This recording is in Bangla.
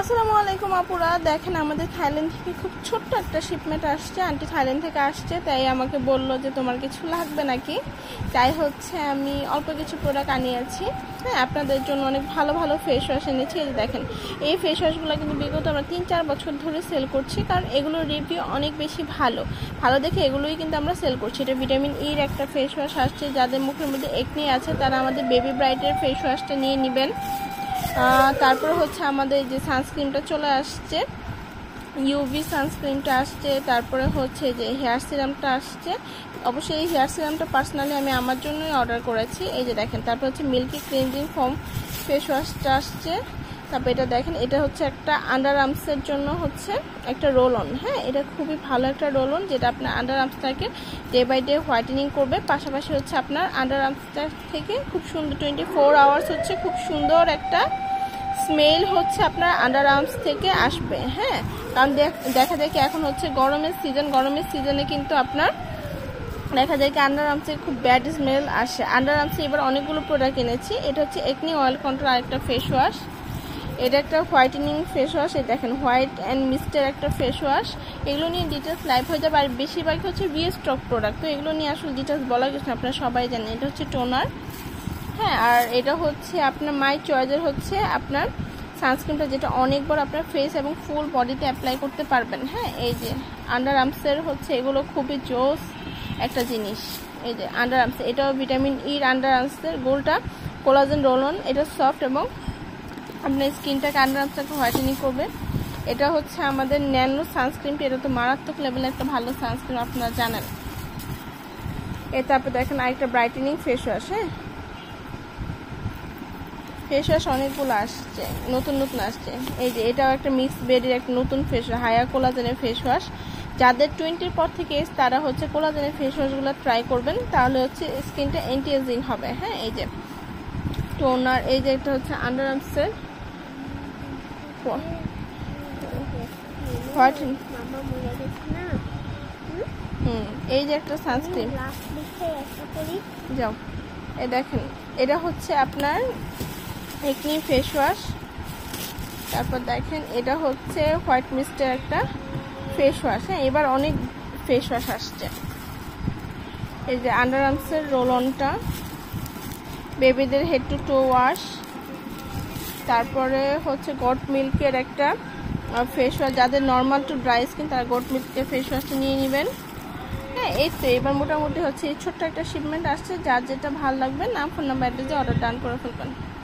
আসসালামু আলাইকুম আপুরা, দেখেন আমাদের থাইল্যান্ড থেকে খুব ছোট্ট একটা শিপমেন্ট আসছে। আন্টি থাইল্যান্ড থেকে আসছে, তাই আমাকে বললো যে তোমার কিছু লাগবে নাকি। তাই হচ্ছে আমি অল্প কিছু প্রোডাক্ট আনিয়েছি। হ্যাঁ, আপনাদের জন্য অনেক ভালো ভালো ফেস ওয়াশ এনেছি। এই দেখেন, এই ফেস ওয়াশগুলো কিন্তু বিগত আমরা 3-4 বছর ধরে সেল করছি, কারণ এগুলোর রিভিউ অনেক বেশি ভালো দেখে এগুলোই কিন্তু আমরা সেল করছি। এটা ভিটামিন ইর একটা ফেস ওয়াশ আসছে। যাদের মুখের মধ্যে একনি আছে তারা আমাদের বেবি ব্রাইটের ফেস ওয়াশটা নিয়ে নেবেন। তারপর হচ্ছে আমাদের যে সানস্ক্রিনটা চলে আসছে, ইউভি সানস্ক্রিনটা আসছে। তারপরে হচ্ছে যে হেয়ার সিরামটা আসছে। অবশ্যই এই হেয়ার সিরামটা পার্সোনালি আমি আমার জন্যই অর্ডার করেছি। এই যে দেখেন, তারপর হচ্ছে মিল্কি ক্লিনজিং ফোম ফেস ওয়াশটা আসছে। তারপর এটা দেখেন, এটা হচ্ছে একটা আন্ডার আর্মসের জন্য হচ্ছে একটা রোল অন। হ্যাঁ, এটা খুবই ভালো একটা রোল অন, যেটা আপনার আন্ডার আর্মসটাকে ডে বাই ডে হোয়াইটেনিং করবে। পাশাপাশি হচ্ছে আপনার আন্ডার আর্মসটা থেকে খুব সুন্দর 24 আওয়ার্স হচ্ছে খুব সুন্দর একটা স্মেল হচ্ছে আপনার আন্ডার আর্মস থেকে আসবে। হ্যাঁ, কারণ দেখা যায় কি এখন হচ্ছে গরমের সিজনে কিন্তু আপনার দেখা যায় কি আন্ডার আর্মসে খুব ব্যাড স্মেল আসে। আন্ডার আর্মসে এবার অনেকগুলো প্রোডাক্ট এনেছি। এটা হচ্ছে একনি অয়েল কন্ট্রোল আরেকটা ফেস ওয়াশ। এটা একটা হোয়াইটেনিং ফেস ওয়াশ। এই দেখেন, হোয়াইট অ্যান্ড মিস্টের একটা ফেস ওয়াশ। এগুলো নিয়ে ডিটেলস লাইভ হয়ে যাবে। আর বেশিরভাগ হচ্ছে স্টক প্রোডাক্ট, তো এগুলো নিয়ে আসলে ডিটেলস বলা কিছু না, আপনারা সবাই জানেন। এটা হচ্ছে টোনার। হ্যাঁ, আর এটা হচ্ছে আপনার মাই চয়েসের হচ্ছে আপনার সানস্ক্রিনটা, যেটা অনেকবার আপনার ফেস এবং ফুল বডিতে অ্যাপ্লাই করতে পারবেন। হ্যাঁ, এই যে আন্ডার আর্মসের হচ্ছে এগুলো খুবই জোস একটা জিনিস। এই যে আন্ডার আর্মস, এটাও ভিটামিন ইর আন্ডার আর্মসের গোলটা কোলাজেন রোল অন। এটা সফট এবং আপনার স্কিনটাকে আন্ডার আর্মসটাকে হোয়াইটেনিং করবে। এটা হচ্ছে আমাদের ন্যানো সানস্ক্রিনটা। এটা তো মারাত্মক লেভেলের একটা ভালো সানস্ক্রিন, আপনারা জানেন। তারপর দেখেন আরেকটা ব্রাইটেনিং ফেস ওয়াশ। হ্যাঁ, ফেস ওয়াশ অনেকগুলো আসছে, নতুন আসছে। এই যে এটাও একটা মিক্স বেরির একটা নতুন ফেস ওয়াশ, হায়া কোলাজেনের ফেস ওয়াশ। যাদের 20 পর থেকে এজ তারা হচ্ছে কোলাজেনের ফেস ওয়াশগুলো ট্রাই করবেন, তাহলে হচ্ছে স্কিনটা অ্যান্টি এজিং হবে। হ্যাঁ, এই যে টোনার। এই যে এটা হচ্ছে আন্ডার আর্মসের এই যে একটা সানস্ক্রিন। যাও, এ দেখেন, এটা হচ্ছে আপনার একনি ফেস ওয়াশ। তারপর দেখেন, এটা হচ্ছে হোয়াইট মিস্টের একটা ফেস ওয়াশ। হ্যাঁ, এবার অনেক ফেস ওয়াশ আসছে। এই যে আন্ডার আর্মসের রোল অনটা, বেবিদের হেড টু টো ওয়াশ। তারপরে হচ্ছে গট মিল্কের একটা ফেস ওয়াশ। যাদের নর্মাল টু ড্রাই স্কিন তারা গট মিল্কের ফেস ওয়াশটা নিয়ে নেবেন। হ্যাঁ, এই তো এবার মোটামুটি হচ্ছে এই ছোট্ট একটা শিপমেন্ট আসছে। যার যেটা ভালো লাগবে নাম, ফোন নাম্বার, অ্যাড্রেসে অর্ডার ডান করে ফেলবেন।